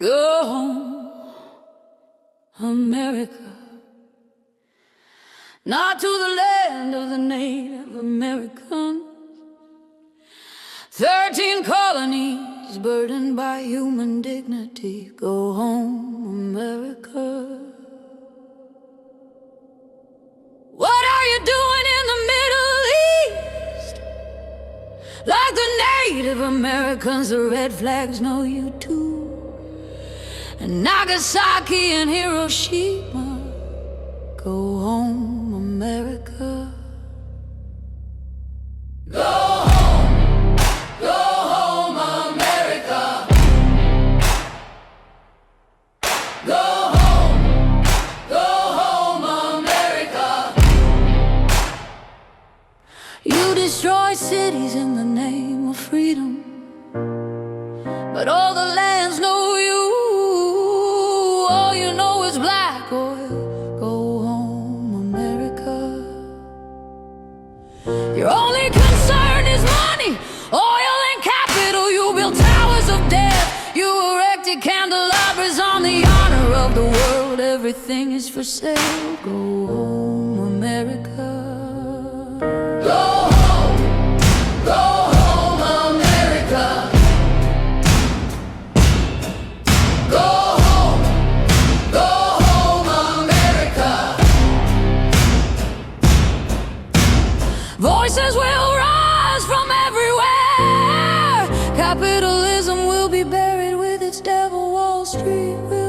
Go home, America. Not to the land of the Native Americans. 13 colonies burdened by human dignity. Go home, America. What are you doing in the Middle East? Like the Native Americans, the red flags know you too. And Nagasaki and Hiroshima. Go home, America. Go home, America. Go home, America. You destroy cities in the name of freedom, but all the lands know you. All you know is black oil. Go home, America. Your only concern is money, oil and capital. You built towers of death. You erected candelabras on the honor of the world. Everything is for sale. Go home, America. Go home, America. Go home, America. Voices will rise from everywhere. Capitalism will be buried with its devil. Wall Street will